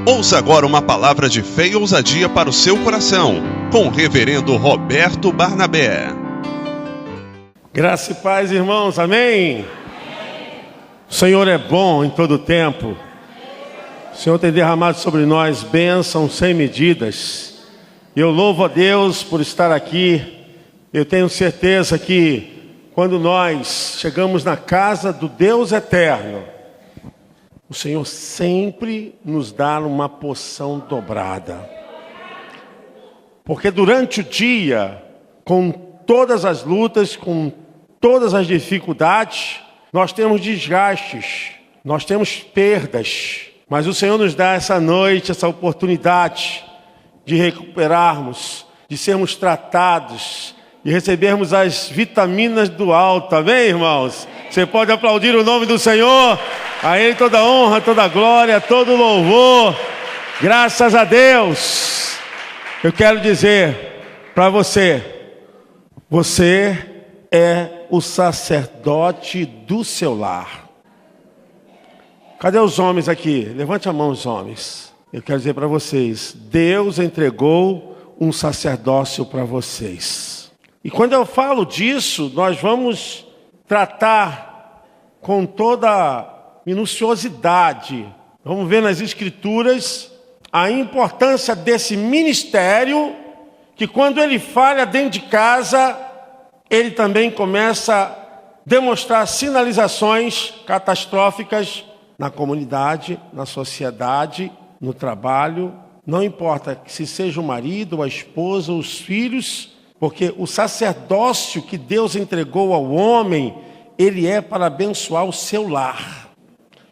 Ouça agora uma palavra de fé e ousadia para o seu coração, com o reverendo Roberto Barnabé. Graça e paz, irmãos, amém? O Senhor é bom em todo tempo. O Senhor tem derramado sobre nós bênçãos sem medidas. Eu louvo a Deus por estar aqui. Eu tenho certeza que quando nós chegamos na casa do Deus eterno, o Senhor sempre nos dá uma porção dobrada. Porque durante o dia, com todas as lutas, com todas as dificuldades, nós temos desgastes, nós temos perdas. Mas o Senhor nos dá essa noite, essa oportunidade de recuperarmos, de sermos tratados, de recebermos as vitaminas do alto. Amém, irmãos? Você pode aplaudir o nome do Senhor. A Ele toda honra, toda glória, todo louvor. Graças a Deus. Eu quero dizer para você, você é o sacerdote do seu lar. Cadê os homens aqui? Levante a mão, os homens. Eu quero dizer para vocês, Deus entregou um sacerdócio para vocês. E quando eu falo disso, nós vamos tratar com toda minuciosidade. Vamos ver nas Escrituras a importância desse ministério, que quando ele falha dentro de casa, ele também começa a demonstrar sinalizações catastróficas na comunidade, na sociedade, no trabalho. Não importa se seja o marido, a esposa, os filhos, porque o sacerdócio que Deus entregou ao homem, ele é para abençoar o seu lar.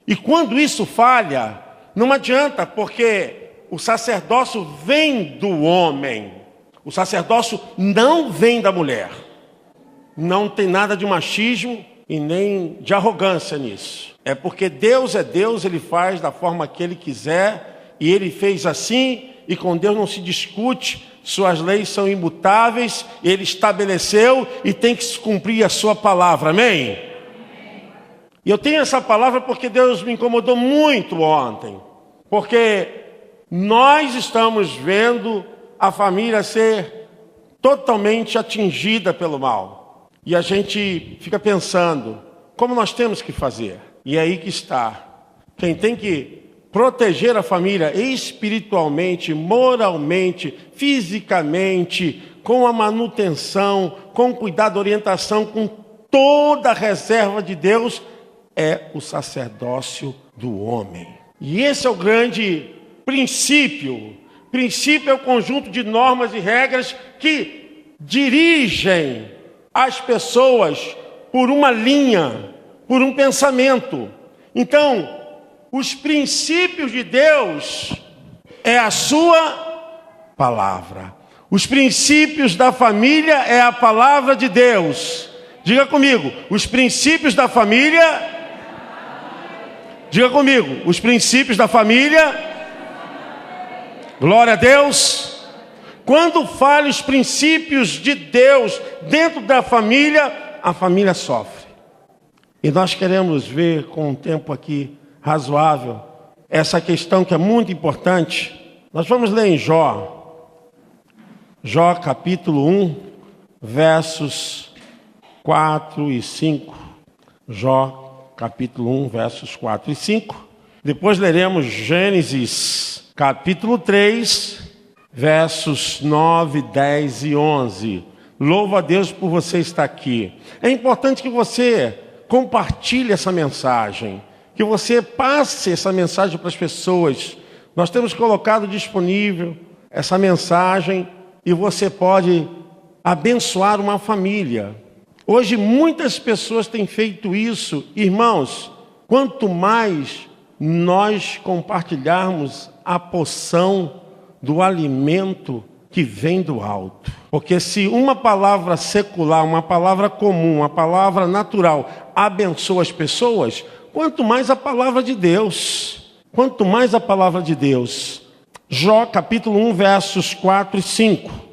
E quando isso falha, não adianta, porque o sacerdócio vem do homem. O sacerdócio não vem da mulher. Não tem nada de machismo e nem de arrogância nisso. É porque Deus é Deus, Ele faz da forma que Ele quiser, e Ele fez assim, e com Deus não se discute. Suas leis são imutáveis, Ele estabeleceu e tem que se cumprir a sua palavra, amém? E eu tenho essa palavra porque Deus me incomodou muito ontem, porque nós estamos vendo a família ser totalmente atingida pelo mal, e a gente fica pensando, como nós temos que fazer? E é aí que está, quem tem que proteger a família espiritualmente, moralmente, fisicamente, com a manutenção, com cuidado, orientação, com toda a reserva de Deus, é o sacerdócio do homem. E esse é o grande princípio. Princípio é o conjunto de normas e regras que dirigem as pessoas por uma linha, por um pensamento. Então, os princípios de Deus é a sua palavra. Os princípios da família é a palavra de Deus. Diga comigo, os princípios da família... Diga comigo, os princípios da família... Glória a Deus. Quando falha os princípios de Deus dentro da família, a família sofre. E nós queremos ver com um tempo aqui razoável essa questão que é muito importante. Nós vamos ler em Jó capítulo 1, versos 4 e 5. Jó capítulo 1, versos 4 e 5. Depois leremos Gênesis capítulo 3, versos 9, 10 e 11. Louvo a Deus por você estar aqui. É importante que você compartilhe essa mensagem, que você passe essa mensagem para as pessoas. Nós temos colocado disponível essa mensagem e você pode abençoar uma família. Hoje muitas pessoas têm feito isso. Irmãos, quanto mais nós compartilharmos a porção do alimento que vem do alto. Porque se uma palavra secular, uma palavra comum, uma palavra natural abençoa as pessoas, quanto mais a palavra de Deus. Quanto mais a palavra de Deus. Jó capítulo 1, versos 4 e 5.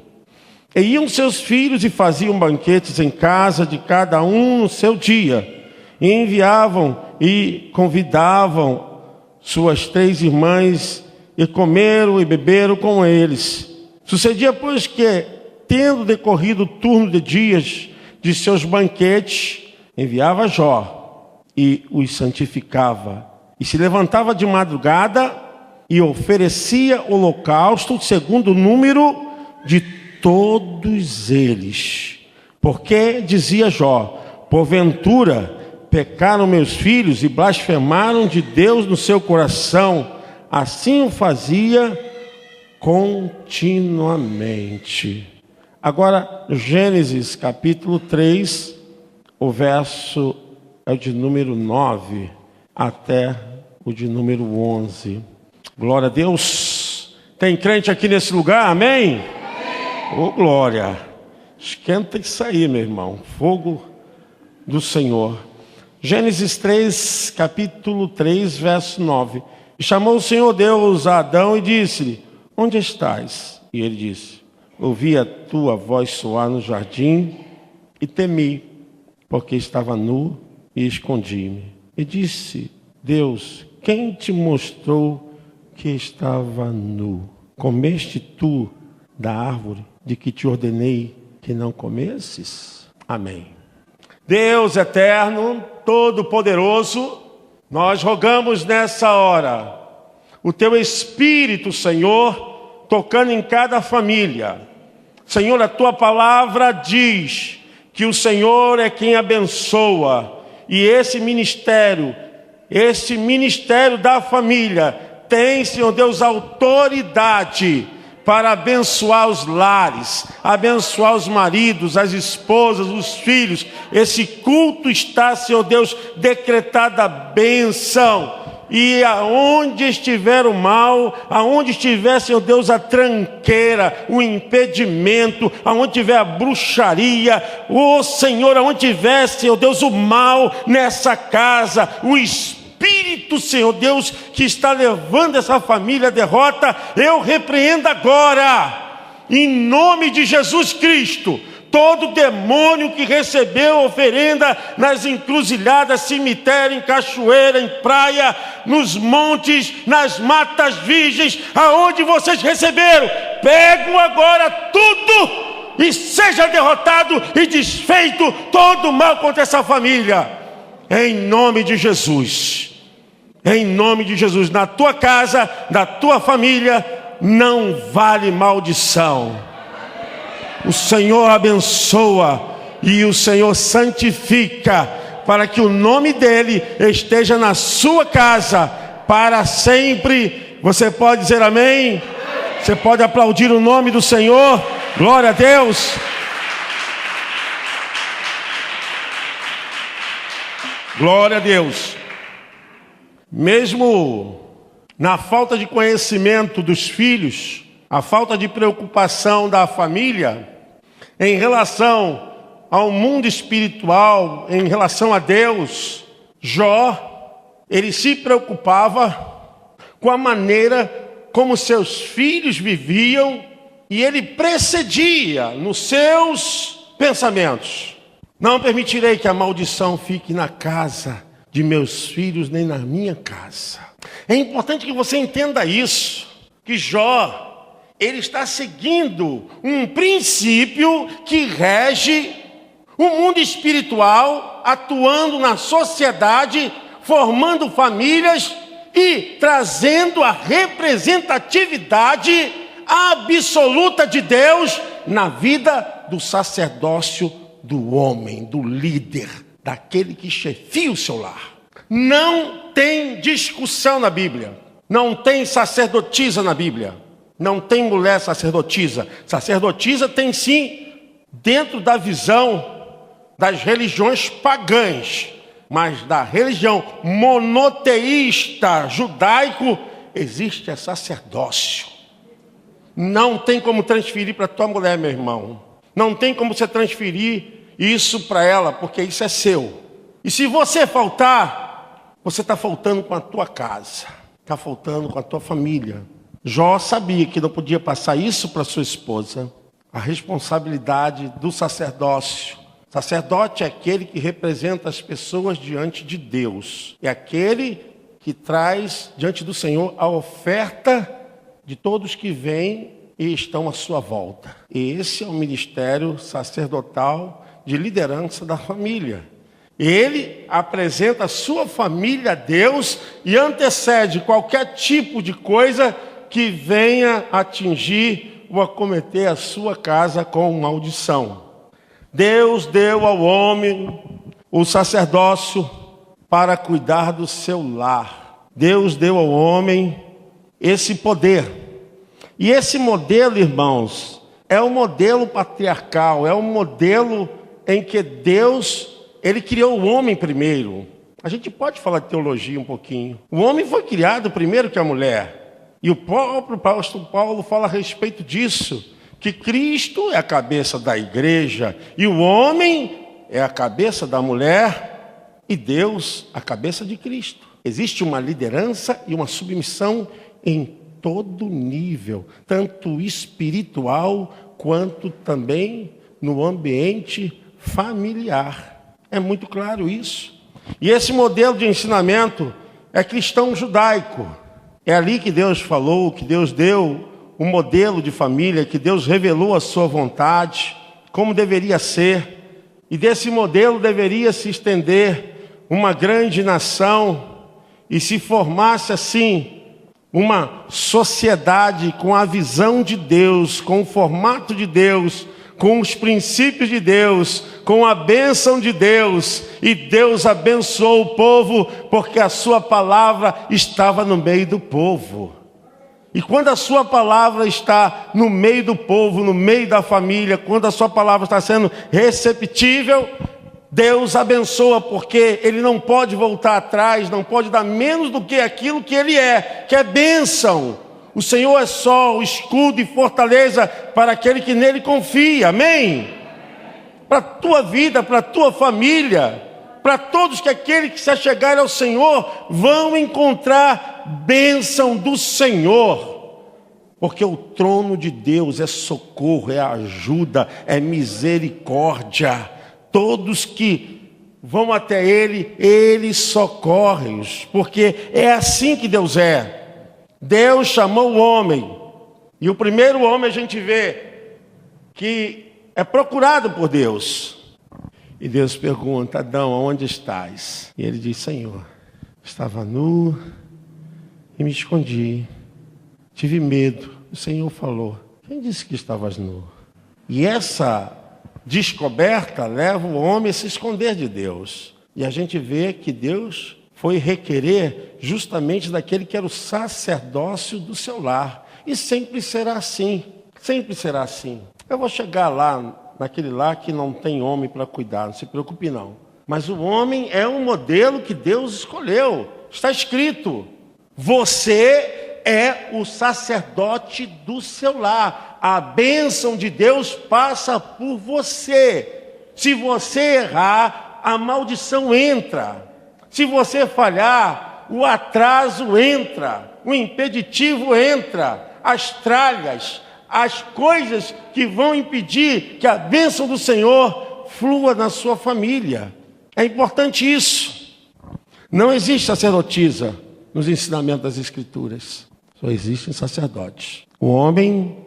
E iam seus filhos e faziam banquetes em casa de cada um no seu dia. E enviavam e convidavam suas 3 irmãs e comeram e beberam com eles. Sucedia, pois, que, tendo decorrido o turno de dias de seus banquetes, enviava Jó e os santificava. E se levantava de madrugada e oferecia holocausto segundo o número de todos eles. Porque, dizia Jó, porventura pecaram meus filhos e blasfemaram de Deus no seu coração. Assim o fazia continuamente. Agora, Gênesis capítulo 3, o verso é o de número 9 até o de número 11. Glória a Deus. Tem crente aqui nesse lugar? Amém? Ô, glória. Esquenta isso aí, meu irmão. Fogo do Senhor. Gênesis 3, capítulo 3, verso 9. E chamou o Senhor Deus a Adão e disse-lhe: onde estás? E ele disse: ouvi a tua voz soar no jardim e temi, porque estava nu e escondi-me. E disse Deus: quem te mostrou que estava nu? Comeste tu da árvore de que te ordenei que não comesses? Amém. Deus eterno, todo-poderoso, nós rogamos nessa hora o teu Espírito, Senhor, tocando em cada família. Senhor, a tua palavra diz que o Senhor é quem abençoa. E esse ministério da família tem, Senhor Deus, autoridade para abençoar os lares, abençoar os maridos, as esposas, os filhos. Esse culto está, Senhor Deus, decretada bênção. E aonde estiver o mal, aonde estiver, Senhor Deus, a tranqueira, o impedimento, aonde tiver a bruxaria, ô Senhor, aonde tiver, Senhor Deus, o mal nessa casa, o Espírito, Senhor Deus, que está levando essa família à derrota, eu repreendo agora, em nome de Jesus Cristo, todo demônio que recebeu oferenda nas encruzilhadas, cemitério, em cachoeira, em praia, nos montes, nas matas virgens, aonde vocês receberam, pegam agora tudo e seja derrotado e desfeito todo o mal contra essa família, em nome de Jesus. Em nome de Jesus, na tua casa, na tua família, não vale maldição. O Senhor abençoa e o Senhor santifica, para que o nome dele esteja na sua casa para sempre. Você pode dizer amém? Você pode aplaudir o nome do Senhor? Glória a Deus. Glória a Deus. Mesmo na falta de conhecimento dos filhos, a falta de preocupação da família em relação ao mundo espiritual, em relação a Deus, Jó, ele se preocupava com a maneira como seus filhos viviam e ele precedia nos seus pensamentos: não permitirei que a maldição fique na casa de meus filhos, nem na minha casa. É importante que você entenda isso, que Jó, ele está seguindo um princípio que rege o mundo espiritual, atuando na sociedade, formando famílias e trazendo a representatividade absoluta de Deus na vida do sacerdócio do homem, do líder, daquele que chefia o seu lar. Não tem discussão na Bíblia, não tem sacerdotisa na Bíblia, não tem mulher sacerdotisa. Sacerdotisa tem sim, dentro da visão das religiões pagãs, mas da religião monoteísta judaico existe sacerdócio. Não tem como transferir para tua mulher, meu irmão. Não tem como você transferir isso para ela, porque isso é seu. E se você faltar, você está faltando com a tua casa, está faltando com a tua família. Jó sabia que não podia passar isso para sua esposa. A responsabilidade do sacerdócio. Sacerdote é aquele que representa as pessoas diante de Deus. É aquele que traz diante do Senhor a oferta de todos que vêm e estão à sua volta. E esse é o ministério sacerdotal de liderança da família. Ele apresenta a sua família a Deus e antecede qualquer tipo de coisa que venha atingir ou acometer a sua casa com maldição. Deus deu ao homem o sacerdócio para cuidar do seu lar. Deus deu ao homem esse poder. E esse modelo, irmãos, é um modelo patriarcal, é um modelo em que Deus, ele criou o homem primeiro. A gente pode falar de teologia um pouquinho. O homem foi criado primeiro que a mulher. E o próprio apóstolo Paulo fala a respeito disso, que Cristo é a cabeça da igreja e o homem é a cabeça da mulher e Deus a cabeça de Cristo. Existe uma liderança e uma submissão em todo nível, tanto espiritual quanto também no ambiente familiar. É muito claro isso. E esse modelo de ensinamento é cristão judaico. É ali que Deus falou, que Deus deu um modelo de família, que Deus revelou a sua vontade, como deveria ser. E desse modelo deveria se estender uma grande nação e se formasse assim uma sociedade com a visão de Deus, com o formato de Deus, com os princípios de Deus, com a bênção de Deus. E Deus abençoou o povo porque a sua palavra estava no meio do povo. E quando a sua palavra está no meio do povo, no meio da família, quando a sua palavra está sendo receptível, Deus abençoa, porque Ele não pode voltar atrás, não pode dar menos do que aquilo que Ele é, que é bênção. O Senhor é sol, escudo e fortaleza para aquele que nele confia, amém? Para a tua vida, para a tua família, para todos que aqueles que se achegarem ao Senhor vão encontrar bênção do Senhor. Porque o trono de Deus é socorro, é ajuda, é misericórdia. Todos que vão até Ele, Ele socorre-os, porque é assim que Deus é. Deus chamou o homem, e o primeiro homem a gente vê que é procurado por Deus. E Deus pergunta: Adão, onde estás? E ele diz: Senhor, estava nu e me escondi, tive medo. O Senhor falou: quem disse que estavas nu? E essa descoberta leva o homem a se esconder de Deus. E a gente vê que Deus foi requerer justamente daquele que era o sacerdócio do seu lar. E sempre será assim, sempre será assim. Eu vou chegar lá, naquele lar que não tem homem para cuidar, não se preocupe não. Mas o homem é um modelo que Deus escolheu. Está escrito: você é o sacerdote do seu lar. A bênção de Deus passa por você. Se você errar, a maldição entra. Se você falhar, o atraso entra, o impeditivo entra, as tralhas, as coisas que vão impedir que a bênção do Senhor flua na sua família. É importante isso. Não existe sacerdotisa nos ensinamentos das Escrituras. Só existem sacerdotes. O homem,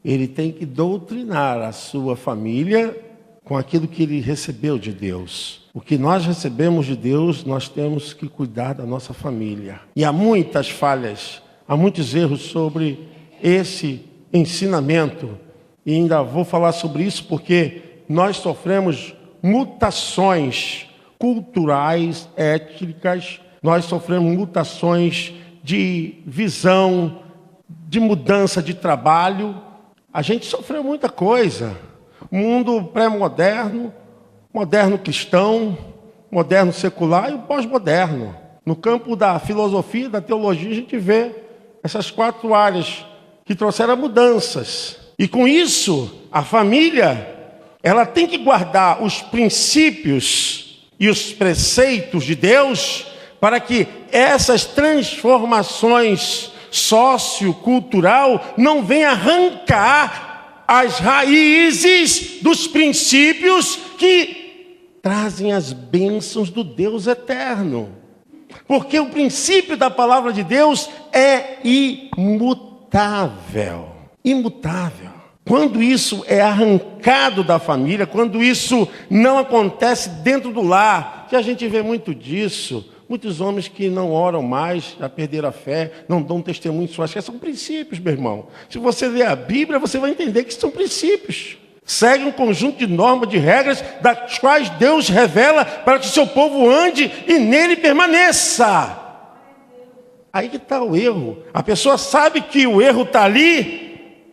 ele tem que doutrinar a sua família com aquilo que ele recebeu de Deus. O que nós recebemos de Deus, nós temos que cuidar da nossa família. E há muitas falhas, há muitos erros sobre esse ensinamento. E ainda vou falar sobre isso porque nós sofremos mutações culturais, étnicas, nós sofremos mutações de visão, de mudança de trabalho. A gente sofreu muita coisa. Mundo pré-moderno, moderno cristão, moderno secular e o pós-moderno. No campo da filosofia, da teologia, a gente vê essas 4 áreas que trouxeram mudanças. E com isso, a família, ela tem que guardar os princípios e os preceitos de Deus para que essas transformações sociocultural não venham arrancar as raízes dos princípios que trazem as bênçãos do Deus eterno. Porque o princípio da palavra de Deus é imutável. imutável. Imutável. Quando isso é arrancado da família, quando isso não acontece dentro do lar, que a gente vê muito disso, muitos homens que não oram mais, já perderam a fé, não dão testemunho de suas fé, são princípios, meu irmão. Se você ler a Bíblia, você vai entender que são princípios. Segue um conjunto de normas, de regras, das quais Deus revela para que o seu povo ande e nele permaneça. Aí que está o erro. A pessoa sabe que o erro está ali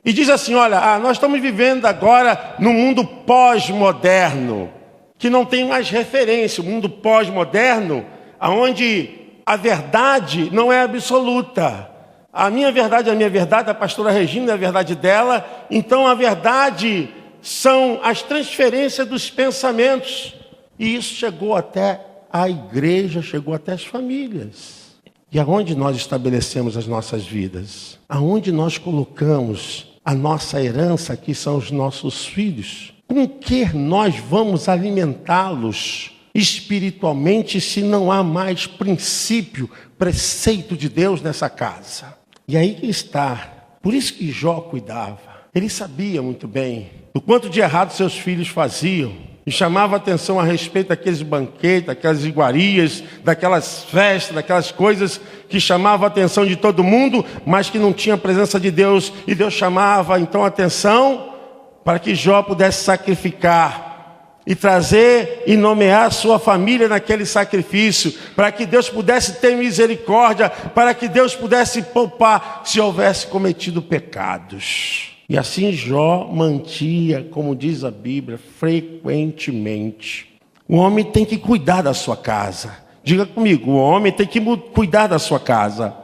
e diz assim, olha, nós estamos vivendo agora no mundo pós-moderno, que não tem mais referência, o mundo pós-moderno, onde a verdade não é absoluta. A minha verdade é a minha verdade, a pastora Regina é a verdade dela, então a verdade são as transferências dos pensamentos. E isso chegou até a igreja, chegou até as famílias. E aonde nós estabelecemos as nossas vidas? Aonde nós colocamos a nossa herança, que são os nossos filhos? Com que nós vamos alimentá-los espiritualmente se não há mais princípio, preceito de Deus nessa casa? E aí que está. Por isso que Jó cuidava. Ele sabia muito bem do quanto de errado seus filhos faziam. E chamava a atenção a respeito daqueles banquetes, daquelas iguarias, daquelas festas, daquelas coisas que chamavam a atenção de todo mundo, mas que não tinha a presença de Deus. E Deus chamava então a atenção para que Jó pudesse sacrificar e trazer e nomear sua família naquele sacrifício, para que Deus pudesse ter misericórdia, para que Deus pudesse poupar se houvesse cometido pecados. E assim Jó mantinha, como diz a Bíblia, frequentemente. O homem tem que cuidar da sua casa. Diga comigo, o homem tem que cuidar da sua casa.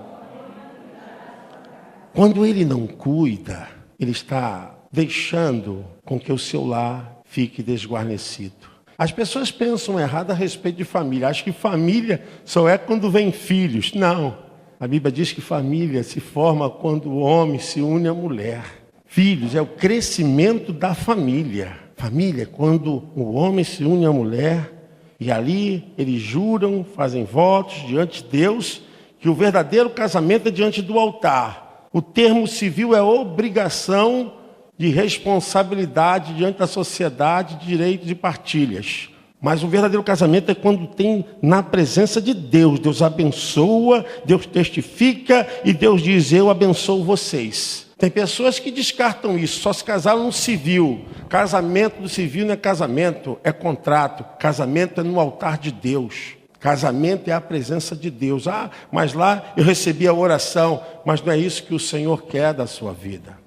Quando ele não cuida, ele está deixando com que o seu lar fique desguarnecido. As pessoas pensam errado a respeito de família. Acham que família só é quando vem filhos. Não. A Bíblia diz que família se forma quando o homem se une à mulher. Filhos é o crescimento da família. Família é quando o homem se une à mulher e ali eles juram, fazem votos diante de Deus, que o verdadeiro casamento é diante do altar. O termo civil é obrigação de responsabilidade diante da sociedade, de direito de partilhas. Mas o verdadeiro casamento é quando tem na presença de Deus. Deus abençoa, Deus testifica e Deus diz, eu abençoo vocês. Tem pessoas que descartam isso, só se casaram no civil. Casamento do civil não é casamento, é contrato. Casamento é no altar de Deus. Casamento é a presença de Deus. Mas lá eu recebi a oração, mas não é isso que o Senhor quer da sua vida.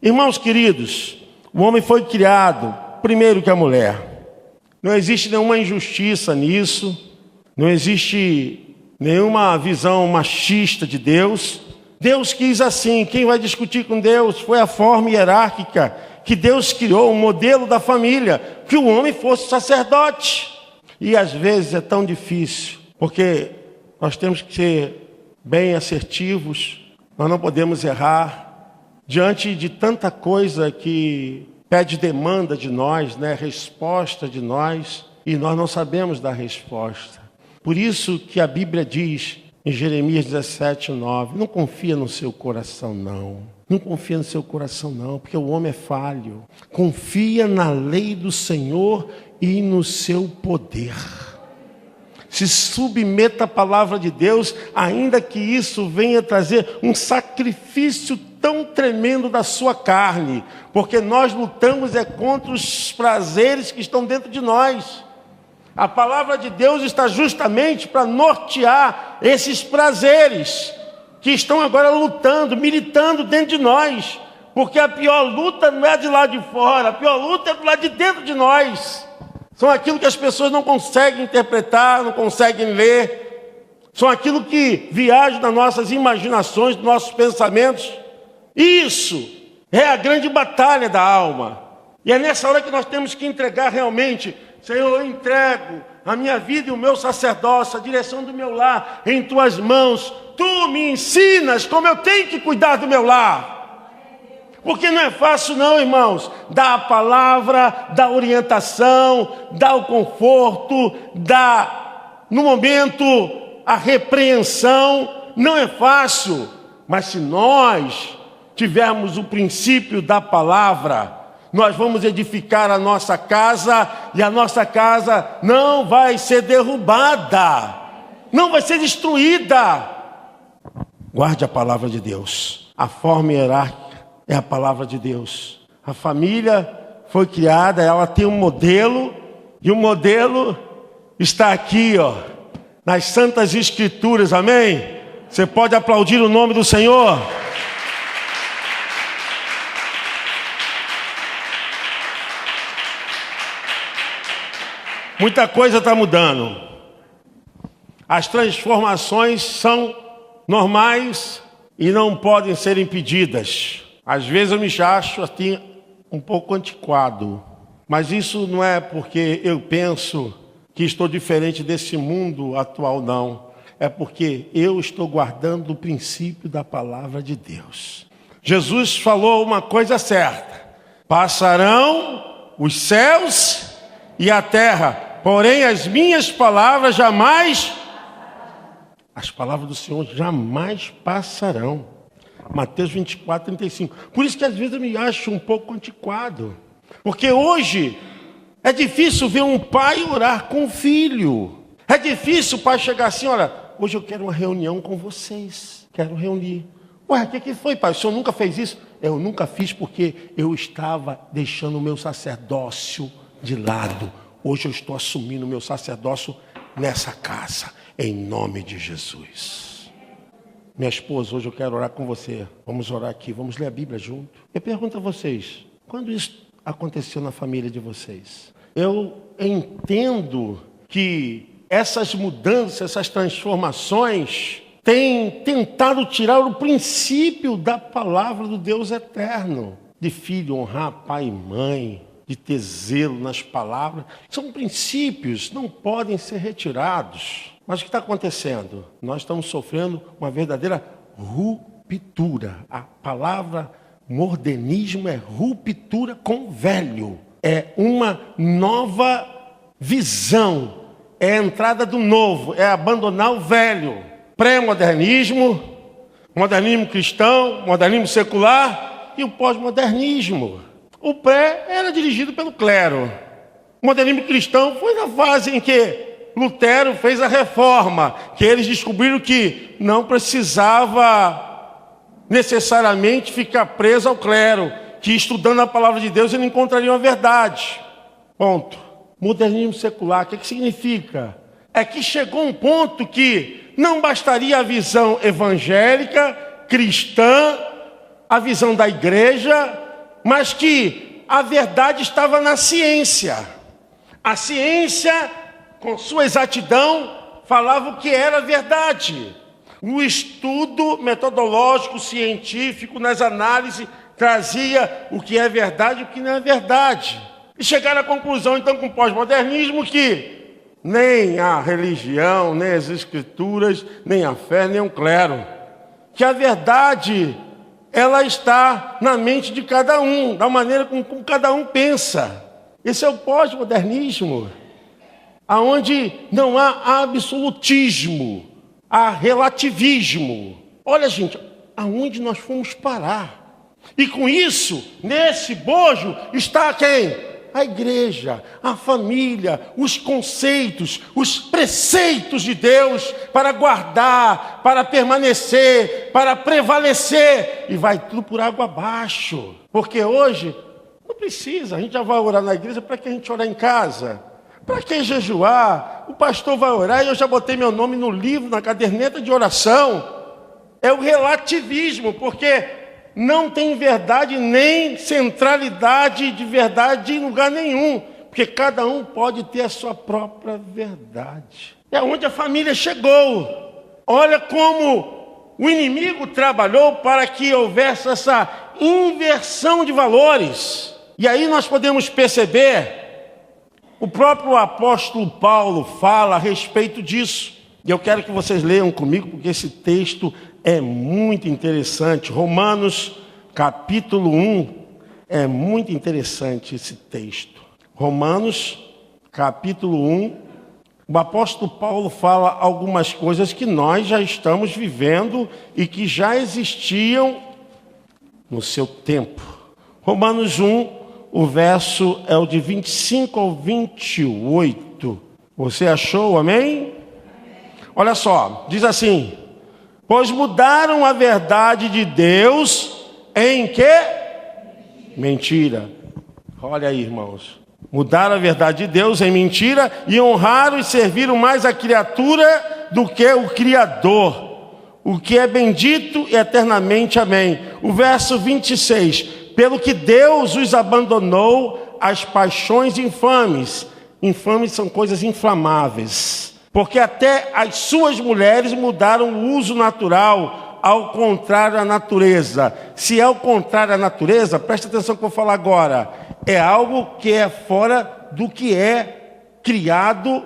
Irmãos queridos, o homem foi criado primeiro que a mulher. Não existe nenhuma injustiça nisso, não existe nenhuma visão machista de Deus. Deus quis assim. Quem vai discutir com Deus? Foi a forma hierárquica que Deus criou, o modelo da família, que o homem fosse sacerdote. E às vezes é tão difícil, porque nós temos que ser bem assertivos, nós não podemos errar, diante de tanta coisa que pede demanda de nós, resposta de nós, e nós não sabemos dar resposta. Por isso que a Bíblia diz, em Jeremias 17:9, não confia no seu coração, não. Não confia no seu coração, não, porque o homem é falho. Confia na lei do Senhor e no seu poder. Se submeta à palavra de Deus, ainda que isso venha trazer um sacrifício tão tremendo da sua carne. Porque nós lutamos contra os prazeres que estão dentro de nós. A palavra de Deus está justamente para nortear esses prazeres que estão agora lutando, militando dentro de nós. Porque a pior luta não é de lá de fora, a pior luta é do lado de dentro de nós. São aquilo que as pessoas não conseguem interpretar, não conseguem ler. São aquilo que viaja nas nossas imaginações, nos nossos pensamentos. Isso é a grande batalha da alma. E é nessa hora que nós temos que entregar realmente. Senhor, eu entrego a minha vida e o meu sacerdócio, a direção do meu lar em tuas mãos. Tu me ensinas como eu tenho que cuidar do meu lar. Porque não é fácil não, irmãos. Dar a palavra, dar orientação, dar o conforto, dar no momento a repreensão. Não é fácil. Mas se nós tivermos o princípio da palavra, nós vamos edificar a nossa casa e a nossa casa não vai ser derrubada, não vai ser destruída. Guarde a palavra de Deus. A forma hierárquica é a palavra de Deus. A família foi criada, ela tem um modelo, e o modelo está aqui, nas Santas Escrituras, amém? Você pode aplaudir o nome do Senhor? Muita coisa está mudando. As transformações são normais e não podem ser impedidas. Às vezes eu me acho assim um pouco antiquado, mas isso não é porque eu penso que estou diferente desse mundo atual, não. É porque eu estou guardando o princípio da palavra de Deus. Jesus falou uma coisa certa: passarão os céus e a terra, porém as minhas palavras jamais, as palavras do Senhor jamais passarão. Mateus 24, 35. Por isso que às vezes eu me acho um pouco antiquado. Porque hoje é difícil ver um pai orar com o filho. É difícil o pai chegar assim: olha, hoje eu quero uma reunião com vocês. Quero reunir. Ué, o que foi, pai? O senhor nunca fez isso? Eu nunca fiz porque eu estava deixando o meu sacerdócio de lado. Hoje eu estou assumindo o meu sacerdócio nessa casa, em nome de Jesus. Minha esposa, hoje eu quero orar com você. Vamos orar aqui, vamos ler a Bíblia junto. Eu pergunto a vocês, quando isso aconteceu na família de vocês? Eu entendo que essas mudanças, essas transformações têm tentado tirar o princípio da palavra do Deus eterno. De filho honrar pai e mãe, de ter zelo nas palavras. São princípios, não podem ser retirados. Mas o que está acontecendo? Nós estamos sofrendo uma verdadeira ruptura. A palavra modernismo é ruptura com o velho. É uma nova visão. É a entrada do novo. É abandonar o velho. Pré-modernismo, modernismo cristão, modernismo secular e o pós-modernismo. O pré era dirigido pelo clero. O modernismo cristão foi na fase em que Lutero fez a reforma, que eles descobriram que não precisava necessariamente ficar preso ao clero, que estudando a palavra de Deus ele encontraria a verdade. Ponto. Modernismo secular, o que significa? É que chegou um ponto que não bastaria a visão evangélica, cristã, a visão da igreja, mas que a verdade estava na ciência. A ciência, com sua exatidão, falava o que era verdade. O estudo metodológico, científico, nas análises, trazia o que é verdade e o que não é verdade. E chegaram à conclusão, então, com o pós-modernismo, que nem a religião, nem as escrituras, nem a fé, nem o clero. Que a verdade, ela está na mente de cada um, da maneira como cada um pensa. Esse é o pós-modernismo, aonde não há absolutismo, há relativismo. Olha, gente, aonde nós fomos parar? E com isso, nesse bojo, está quem? A igreja, a família, os conceitos, os preceitos de Deus para guardar, para permanecer, para prevalecer. E vai tudo por água abaixo. Porque hoje, não precisa, a gente já vai orar na igreja, para que a gente orar em casa? Para que jejuar? O pastor vai orar e eu já botei meu nome no livro, na caderneta de oração. É o relativismo, porque não tem verdade nem centralidade de verdade em lugar nenhum. Porque cada um pode ter a sua própria verdade. É onde a família chegou. Olha como o inimigo trabalhou para que houvesse essa inversão de valores. E aí nós podemos perceber, o próprio apóstolo Paulo fala a respeito disso. E eu quero que vocês leiam comigo, porque esse texto é muito interessante. Romanos, capítulo 1, é muito interessante esse texto. Romanos, capítulo 1, o apóstolo Paulo fala algumas coisas que nós já estamos vivendo e que já existiam no seu tempo. Romanos 1, o verso é o de 25 ao 28. Você achou, amém? Olha só, diz assim: pois mudaram a verdade de Deus em quê? Mentira. Olha aí, irmãos. Mudaram a verdade de Deus em mentira e honraram e serviram mais a criatura do que o Criador, o que é bendito eternamente. Amém. O verso 26. Pelo que Deus os abandonou às paixões infames. Infames são coisas inflamáveis. Porque até as suas mulheres mudaram o uso natural, ao contrário à natureza. Se é ao contrário à natureza, presta atenção no que eu vou falar agora. É algo que é fora do que é criado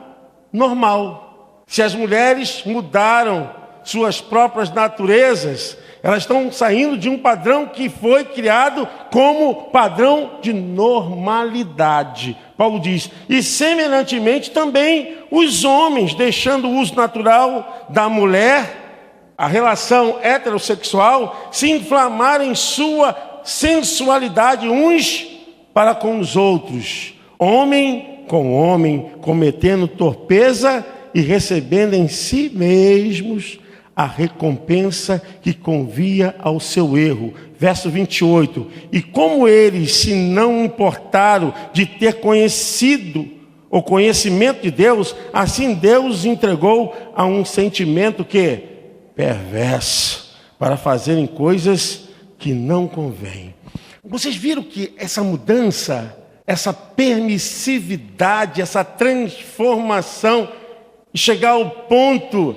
normal. Se as mulheres mudaram suas próprias naturezas, elas estão saindo de um padrão que foi criado como padrão de normalidade. Paulo diz, e semelhantemente também os homens, deixando o uso natural da mulher, a relação heterossexual, se inflamarem em sua sensualidade uns para com os outros, homem com homem, cometendo torpeza e recebendo em si mesmos a recompensa que convia ao seu erro. Verso 28. E como eles se não importaram de ter conhecido o conhecimento de Deus, assim Deus os entregou a um sentimento que perverso, para fazerem coisas que não convêm. Vocês viram que essa mudança, essa permissividade, essa transformação, chegar ao ponto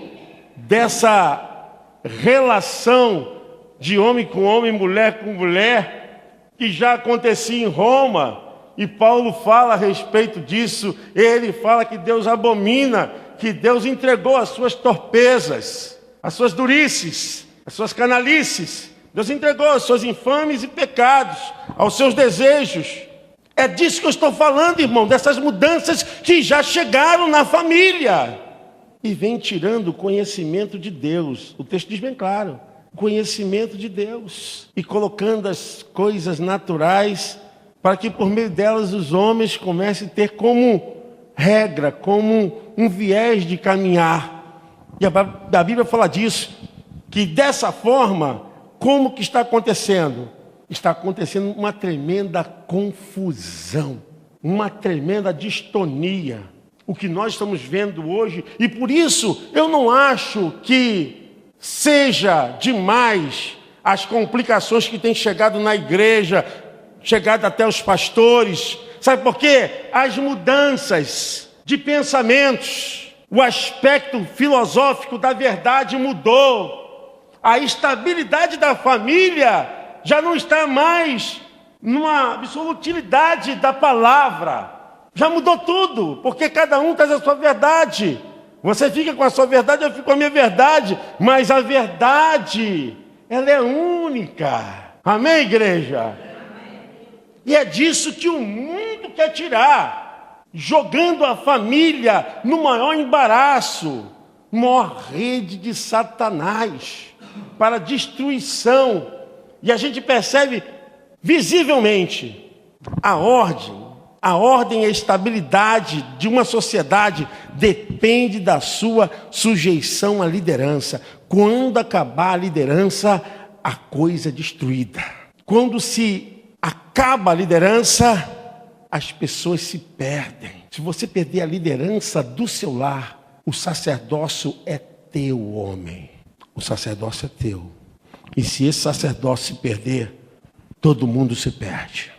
dessa relação de homem com homem, mulher com mulher, que já acontecia em Roma, e Paulo fala a respeito disso. Ele fala que Deus abomina, que Deus entregou as suas torpezas, as suas durices, as suas canalices. Deus entregou as suas infames e pecados, aos seus desejos. É disso que eu estou falando, irmão, dessas mudanças que já chegaram na família. E vem tirando o conhecimento de Deus. O texto diz bem claro, conhecimento de Deus. E colocando as coisas naturais, para que por meio delas os homens comecem a ter como regra, como um viés de caminhar. E a Bíblia fala disso, que dessa forma, como que está acontecendo? Está acontecendo uma tremenda confusão, uma tremenda distonia. O que nós estamos vendo hoje, e por isso eu não acho que seja demais as complicações que têm chegado na igreja, chegado até os pastores. Sabe por quê? As mudanças de pensamentos, o aspecto filosófico da verdade mudou. A estabilidade da família já não está mais numa absolutilidade da palavra. Já mudou tudo, porque cada um traz a sua verdade. Você fica com a sua verdade, eu fico com a minha verdade. Mas a verdade, ela é única. Amém, igreja? Amém. E é disso que o mundo quer tirar. Jogando a família no maior embaraço. Maior rede de Satanás. Para destruição. E a gente percebe visivelmente a ordem e a estabilidade de uma sociedade depende da sua sujeição à liderança. Quando acabar a liderança, a coisa é destruída. Quando se acaba a liderança, as pessoas se perdem. Se você perder a liderança do seu lar, o sacerdócio é teu, homem. O sacerdócio é teu. E se esse sacerdócio se perder, todo mundo se perde.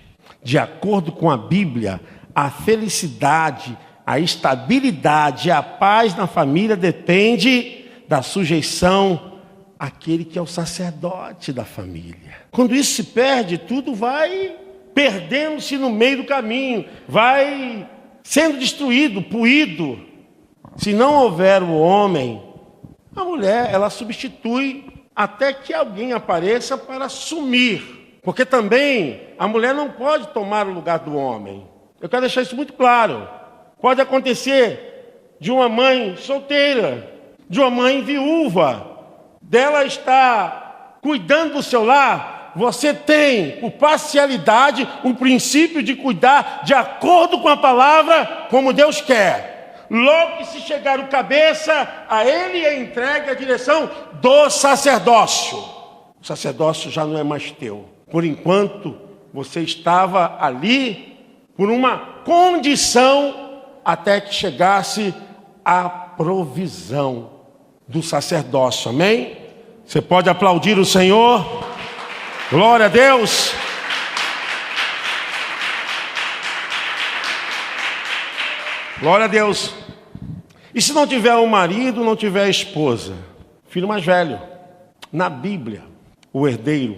De acordo com a Bíblia, a felicidade, a estabilidade e a paz na família depende da sujeição àquele que é o sacerdote da família. Quando isso se perde, tudo vai perdendo-se no meio do caminho, vai sendo destruído, puído. Se não houver o homem, a mulher, ela substitui até que alguém apareça para assumir. Porque também a mulher não pode tomar o lugar do homem. Eu quero deixar isso muito claro. Pode acontecer de uma mãe solteira, de uma mãe viúva, dela estar cuidando do seu lar, você tem, por parcialidade, um princípio de cuidar de acordo com a palavra, como Deus quer. Logo que se chegar o cabeça, a ele é entregue a direção do sacerdócio. O sacerdócio já não é mais teu. Por enquanto, você estava ali por uma condição até que chegasse a provisão do sacerdócio. Amém? Você pode aplaudir o Senhor? Glória a Deus! Glória a Deus! E se não tiver um marido, não tiver a esposa? Filho mais velho. Na Bíblia, o herdeiro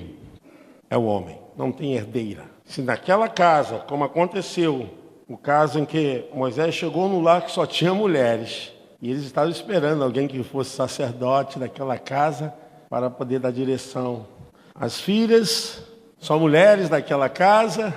é o homem, não tem herdeira. Se naquela casa, como aconteceu, o caso em que Moisés chegou no lar que só tinha mulheres, e eles estavam esperando alguém que fosse sacerdote daquela casa para poder dar direção. As filhas são mulheres daquela casa,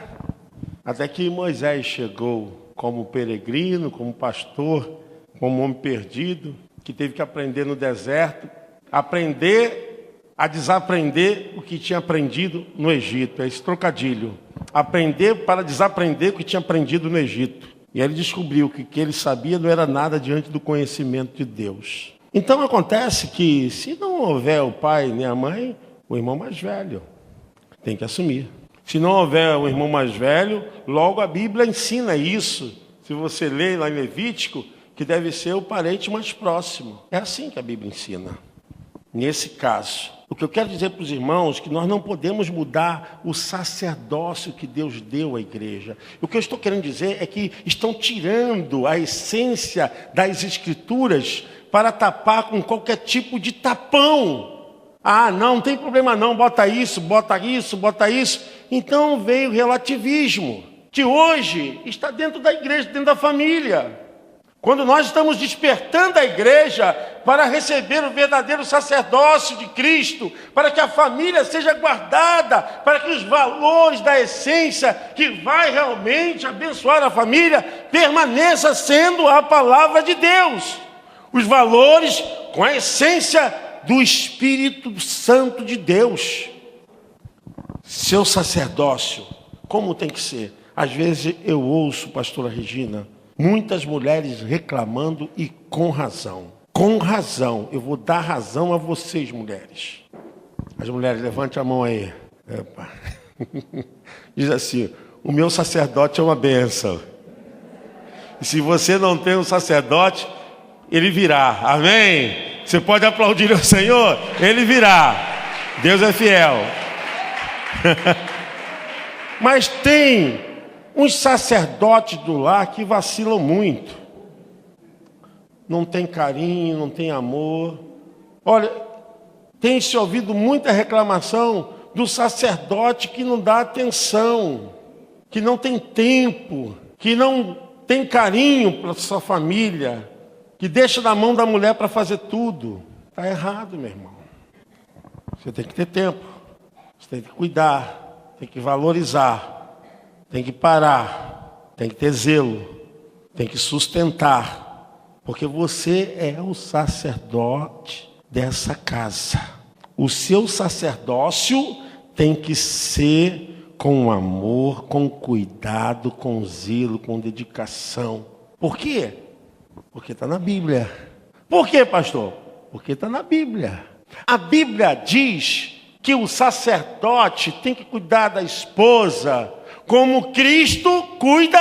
até que Moisés chegou como peregrino, como pastor, como homem perdido, que teve que aprender no deserto, aprender a desaprender o que tinha aprendido no Egito. É esse trocadilho. Aprender para desaprender o que tinha aprendido no Egito. E aí ele descobriu que o que ele sabia não era nada diante do conhecimento de Deus. Então acontece que, se não houver o pai nem a mãe, o irmão mais velho tem que assumir. Se não houver o irmão mais velho, logo a Bíblia ensina isso. Se você lê lá em Levítico, que deve ser o parente mais próximo. É assim que a Bíblia ensina. Nesse caso, o que eu quero dizer para os irmãos é que nós não podemos mudar o sacerdócio que Deus deu à igreja. O que eu estou querendo dizer é que estão tirando a essência das Escrituras para tapar com qualquer tipo de tapão. Ah, não tem problema não, bota isso, bota isso, bota isso. Então veio o relativismo, que hoje está dentro da igreja, dentro da família. Quando nós estamos despertando a igreja para receber o verdadeiro sacerdócio de Cristo, para que a família seja guardada, para que os valores da essência que vai realmente abençoar a família permaneça sendo a palavra de Deus. Os valores com a essência do Espírito Santo de Deus. Seu sacerdócio, como tem que ser? Às vezes eu ouço, pastora Regina, muitas mulheres reclamando e com razão. Com razão. Eu vou dar razão a vocês, mulheres. As mulheres, levante a mão aí. Epa. Diz assim, o meu sacerdote é uma bênção. E se você não tem um sacerdote, ele virá. Amém? Você pode aplaudir o Senhor? Ele virá. Deus é fiel. Mas tem uns sacerdotes do lar que vacilam muito. Não tem carinho, não tem amor. Olha, tem se ouvido muita reclamação do sacerdote que não dá atenção, que não tem tempo, que não tem carinho para sua família, que deixa na mão da mulher para fazer tudo. Está errado, meu irmão. Você tem que ter tempo, você tem que cuidar, tem que valorizar. Tem que parar, tem que ter zelo, tem que sustentar, porque você é o sacerdote dessa casa. O seu sacerdócio tem que ser com amor, com cuidado, com zelo, com dedicação. Por quê? Porque está na Bíblia. Por quê, pastor? Porque está na Bíblia. A Bíblia diz que o sacerdote tem que cuidar da esposa, como Cristo cuida.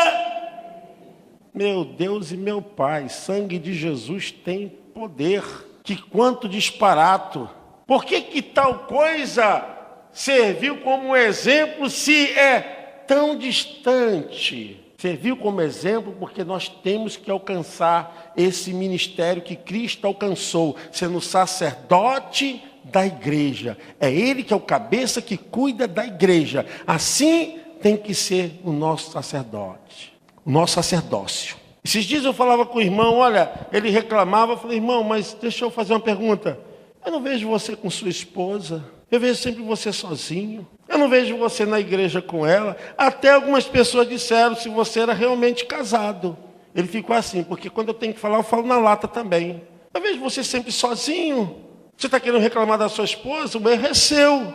Meu Deus e meu Pai, sangue de Jesus tem poder. Que quanto disparato. Por que tal coisa serviu como exemplo se é tão distante? Serviu como exemplo porque nós temos que alcançar esse ministério que Cristo alcançou, sendo sacerdote da igreja. É Ele que é o cabeça que cuida da igreja. Assim tem que ser o nosso sacerdote, o nosso sacerdócio. Esses dias eu falava com o irmão, olha, ele reclamava, eu falei, irmão, mas deixa eu fazer uma pergunta. Eu não vejo você com sua esposa, eu vejo sempre você sozinho, eu não vejo você na igreja com ela. Até algumas pessoas disseram se você era realmente casado. Ele ficou assim, porque quando eu tenho que falar, eu falo na lata também. Eu vejo você sempre sozinho. Você está querendo reclamar da sua esposa? O erro é seu.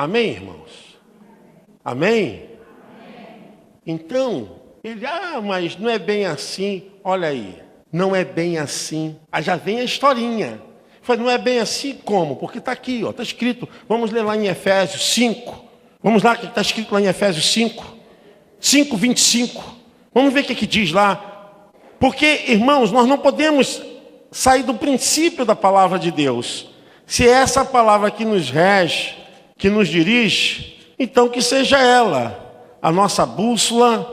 Amém, irmãos? Amém? Então, ele, mas não é bem assim. Olha aí, não é bem assim. Aí já vem a historinha. Falei, não é bem assim como? Porque está aqui, está escrito. Vamos ler lá em Efésios 5. Vamos lá, o que está escrito lá em Efésios 5. 5, 25. Vamos ver o que diz lá. Porque, irmãos, nós não podemos sair do princípio da palavra de Deus. Se é essa palavra que nos rege, que nos dirige, então que seja ela a nossa bússola,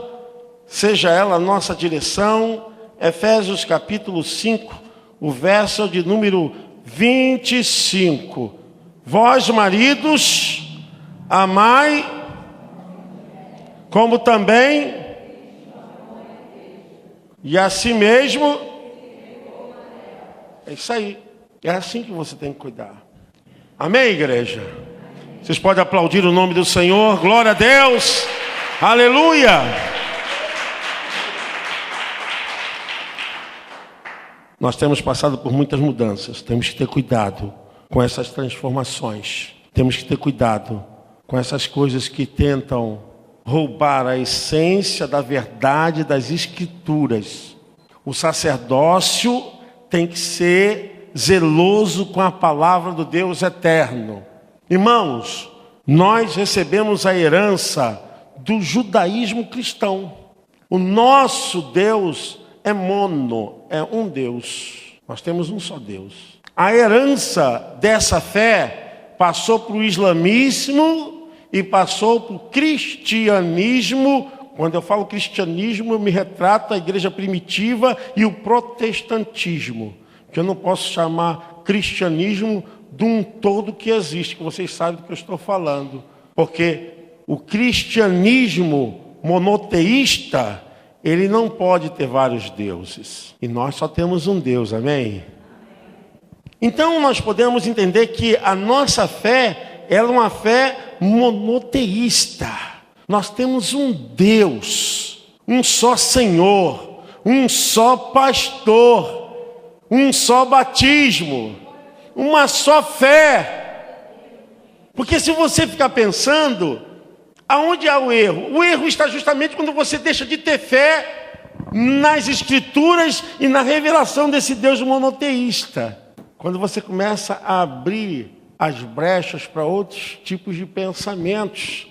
seja ela a nossa direção. Efésios capítulo 5, o verso de número 25. Vós, maridos, amai, como também, e assim mesmo, é isso aí. É assim que você tem que cuidar. Amém, igreja? Vocês podem aplaudir o nome do Senhor. Glória a Deus. Aleluia. Nós temos passado por muitas mudanças. Temos que ter cuidado com essas transformações. Temos que ter cuidado com essas coisas que tentam roubar a essência da verdade das Escrituras. O sacerdócio tem que ser zeloso com a palavra do Deus eterno. Irmãos, nós recebemos a herança do judaísmo cristão. O nosso Deus é mono, é um Deus. Nós temos um só Deus. A herança dessa fé passou para o islamismo e passou para o cristianismo. Quando eu falo cristianismo, eu me retrato a igreja primitiva e o protestantismo. Que eu não posso chamar cristianismo de um todo que existe, que vocês sabem do que eu estou falando. Porque o cristianismo monoteísta, ele não pode ter vários deuses. E nós só temos um Deus, amém? Então nós podemos entender que a nossa fé, ela é uma fé monoteísta. Nós temos um Deus, um só Senhor, um só pastor, um só batismo, uma só fé. Porque se você ficar pensando, aonde há o erro? O erro está justamente quando você deixa de ter fé nas Escrituras e na revelação desse Deus monoteísta. Quando você começa a abrir as brechas para outros tipos de pensamentos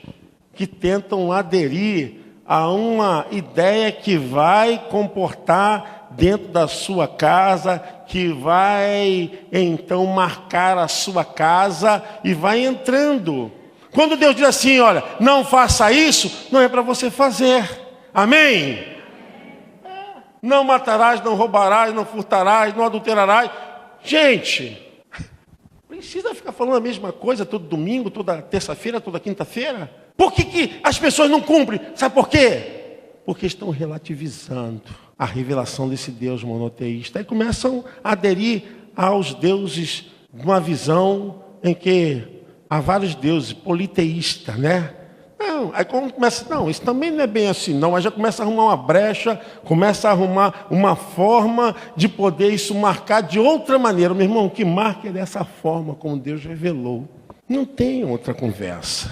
que tentam aderir a uma ideia que vai comportar dentro da sua casa, que vai então marcar a sua casa e vai entrando. Quando Deus diz assim, olha, não faça isso, não é para você fazer. Amém? Não matarás, não roubarás, não furtarás, não adulterarás. Gente, precisa ficar falando a mesma coisa todo domingo, toda terça-feira, toda quinta-feira? Por que as pessoas não cumprem? Sabe por quê? Porque estão relativizando a revelação desse Deus monoteísta. E começam a aderir aos deuses de uma visão em que há vários deuses, politeísta, né? Não, aí quando começa, não, isso também não é bem assim, não. Aí já começa a arrumar uma brecha, começa a arrumar uma forma de poder isso marcar de outra maneira. Meu irmão, que marque é dessa forma, como Deus revelou. Não tem outra conversa.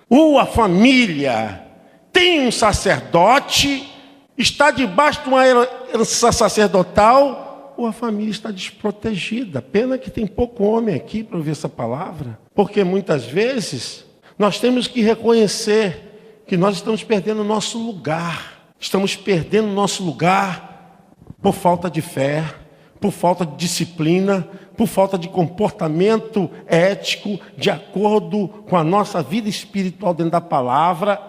Ou a família tem um sacerdote, está debaixo de uma herança sacerdotal, ou a família está desprotegida. Pena que tem pouco homem aqui para ouvir essa palavra. Porque muitas vezes nós temos que reconhecer que nós estamos perdendo o nosso lugar. Estamos perdendo o nosso lugar por falta de fé, por falta de disciplina, por falta de comportamento ético, de acordo com a nossa vida espiritual dentro da palavra,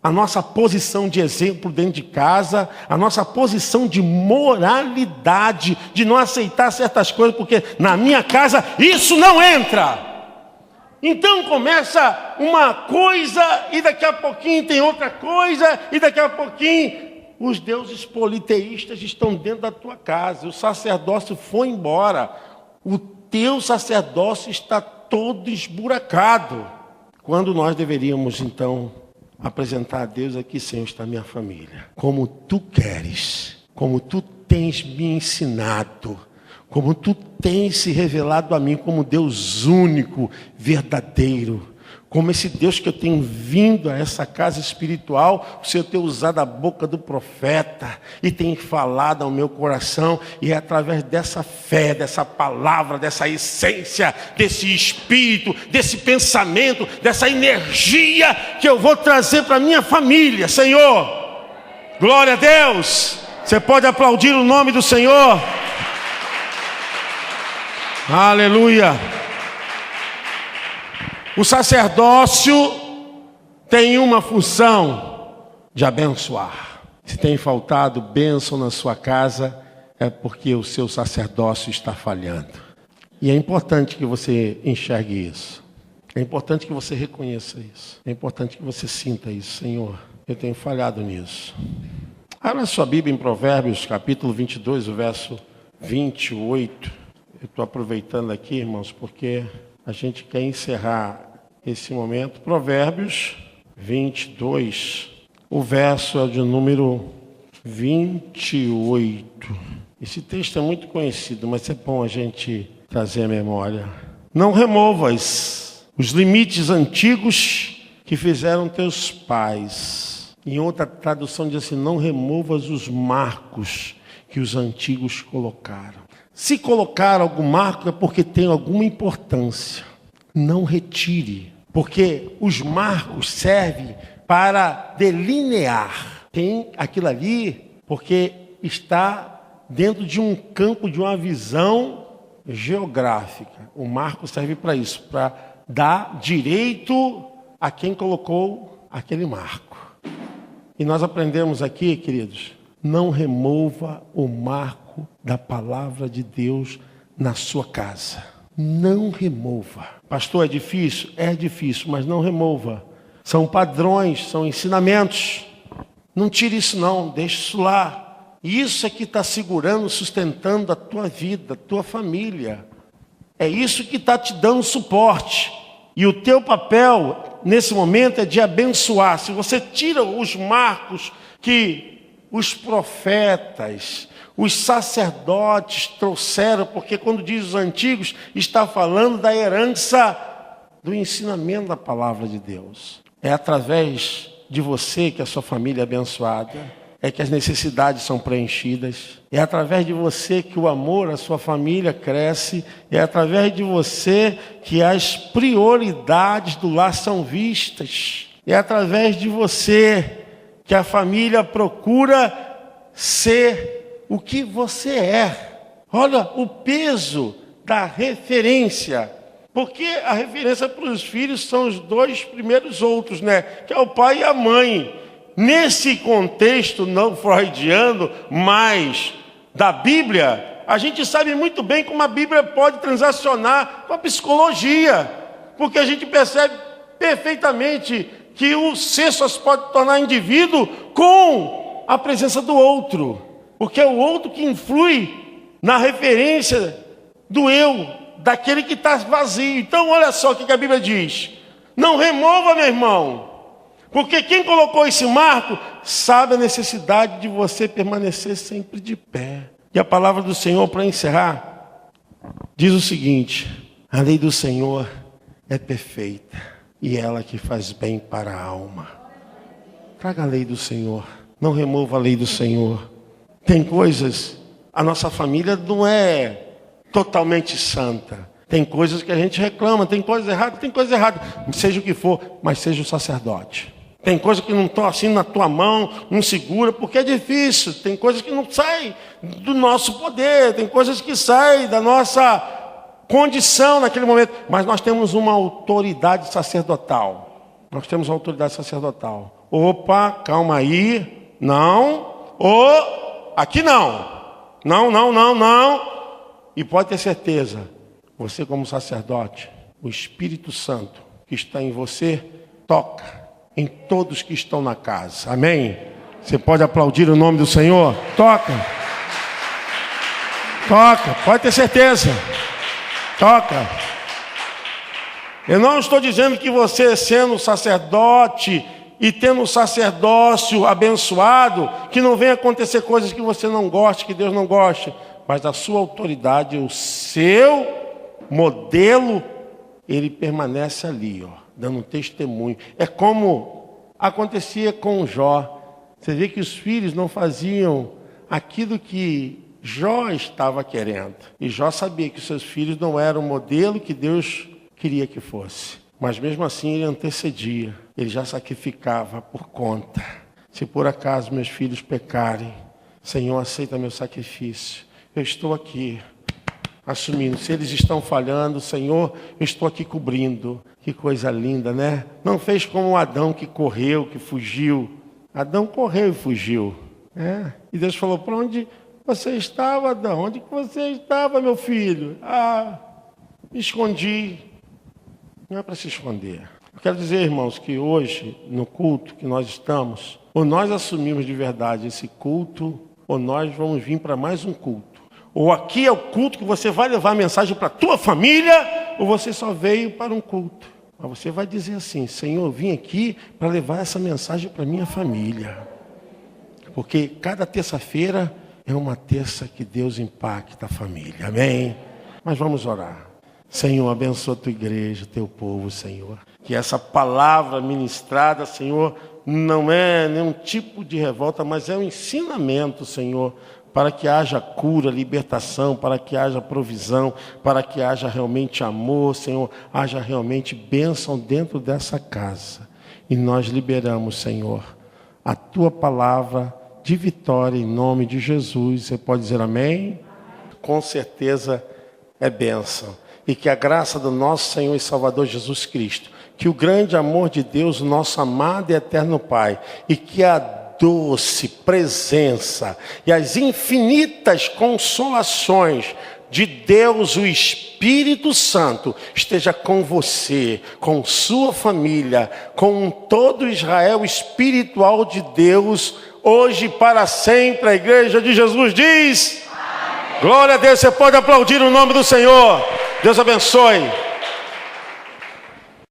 a nossa posição de exemplo dentro de casa, a nossa posição de moralidade, de não aceitar certas coisas, porque na minha casa isso não entra. Então começa uma coisa e daqui a pouquinho tem outra coisa e daqui a pouquinho os deuses politeístas estão dentro da tua casa. O sacerdócio foi embora. O teu sacerdócio está todo esburacado. Quando nós deveríamos então apresentar a Deus aqui, Senhor, está a minha família. Como tu queres, como tu tens me ensinado, como tu tens se revelado a mim como Deus único, verdadeiro, Como esse Deus que eu tenho vindo a essa casa espiritual, o Senhor tem usado a boca do profeta e tem falado ao meu coração, e é através dessa fé, dessa palavra, dessa essência, desse espírito, desse pensamento, dessa energia que eu vou trazer para a minha família, Senhor. Glória a Deus. Você pode aplaudir o nome do Senhor? Aleluia. O sacerdócio tem uma função de abençoar. Se tem faltado bênção na sua casa, é porque o seu sacerdócio está falhando. E é importante que você enxergue isso. É importante que você reconheça isso. É importante que você sinta isso. Senhor, eu tenho falhado nisso. Abra sua Bíblia em Provérbios, capítulo 22, o verso 28. Eu estou aproveitando aqui, irmãos, porque a gente quer encerrar esse momento. Provérbios 22, o verso é de número 28. Esse texto é muito conhecido, mas é bom a gente trazer a memória. Não removas os limites antigos que fizeram teus pais. Em outra tradução diz assim: não removas os marcos que os antigos colocaram. Se colocar algum marco é porque tem alguma importância. Não retire, porque os marcos servem para delinear. Tem aquilo ali porque está dentro de um campo, de uma visão geográfica. O marco serve para isso, para dar direito a quem colocou aquele marco. E nós aprendemos aqui, queridos, não remova o marco da palavra de Deus na sua casa. Não remova. Pastor, é difícil? É difícil, mas não remova. São padrões, são ensinamentos. Não tire isso não, deixe isso lá. Isso é que está segurando, sustentando a tua vida, a tua família. É isso que está te dando suporte. E o teu papel, nesse momento, é de abençoar. Se você tira os marcos que os profetas, os sacerdotes trouxeram, porque quando diz os antigos, está falando da herança do ensinamento da palavra de Deus. É através de você que a sua família é abençoada, é que as necessidades são preenchidas, é através de você que o amor à sua família cresce, é através de você que as prioridades do lar são vistas, é através de você que a família procura ser o que você é. Olha o peso da referência, porque a referência para os filhos são os dois primeiros outros, né? Que é o pai e a mãe. Nesse contexto não freudiano, mas da Bíblia, a gente sabe muito bem como a Bíblia pode transacionar com a psicologia, porque a gente percebe perfeitamente que o ser só se pode tornar indivíduo com a presença do outro, porque é o outro que influi na referência do eu, daquele que está vazio. Então olha só o que a Bíblia diz: não remova, meu irmão, porque quem colocou esse marco sabe a necessidade de você permanecer sempre de pé. E a palavra do Senhor, para encerrar, diz o seguinte: a lei do Senhor é perfeita e ela que faz bem para a alma. Traga a lei do Senhor, não remova a lei do Senhor. Tem coisas, a nossa família não é totalmente santa. Tem coisas que a gente reclama, tem coisas erradas, seja o que for, mas seja o sacerdote. Tem coisas que não estão assim na tua mão, não segura, porque é difícil. Tem coisas que não saem do nosso poder, tem coisas que saem da nossa condição naquele momento. Mas nós temos uma autoridade sacerdotal. Nós temos uma autoridade sacerdotal. Opa, calma aí. Não. Aqui não. Não. E pode ter certeza, você como sacerdote, o Espírito Santo que está em você, toca em todos que estão na casa. Amém? Você pode aplaudir o nome do Senhor? Toca, pode ter certeza. Toca. Eu não estou dizendo que você, sendo sacerdote e tendo o sacerdócio abençoado, que não venha acontecer coisas que você não goste, que Deus não goste. Mas a sua autoridade, o seu modelo, ele permanece ali, ó. dando um testemunho. É como acontecia com Jó. Você vê que os filhos não faziam aquilo que Jó estava querendo. E Jó sabia que seus filhos não eram o modelo que Deus queria que fosse. Mas mesmo assim ele antecedia. Ele já sacrificava por conta. Se por acaso meus filhos pecarem, Senhor, aceita meu sacrifício. Eu estou aqui assumindo. Se eles estão falhando, Senhor, eu estou aqui cobrindo. Que coisa linda, né? Não fez como Adão que correu, que fugiu. Adão correu e fugiu. E Deus falou, para onde você estava, Adão? Onde que você estava, meu filho? Me escondi. Não é para se esconder. Eu quero dizer, irmãos, que hoje, no culto que nós estamos, ou nós assumimos de verdade esse culto, ou nós vamos vir para mais um culto. Ou aqui é o culto que você vai levar a mensagem para a tua família, ou você só veio para um culto. Mas você vai dizer assim, Senhor, eu vim aqui para levar essa mensagem para a minha família. Porque cada terça-feira é uma terça que Deus impacta a família. Amém? Mas vamos orar. Senhor, abençoa a tua igreja, teu povo, Senhor. Que essa palavra ministrada, Senhor, não é nenhum tipo de revolta, mas é um ensinamento, Senhor, para que haja cura, libertação, para que haja provisão, para que haja realmente amor, Senhor, haja realmente bênção dentro dessa casa. E nós liberamos, Senhor, a tua palavra de vitória em nome de Jesus. Você pode dizer amém? Com certeza é bênção. E que a graça do nosso Senhor e Salvador Jesus Cristo, que o grande amor de Deus, nosso amado e eterno Pai, e que a doce presença e as infinitas consolações de Deus, o Espírito Santo, esteja com você, com sua família, com todo Israel espiritual de Deus, hoje e para sempre. A igreja de Jesus diz: glória a Deus. Você pode aplaudir o nome do Senhor. Deus abençoe.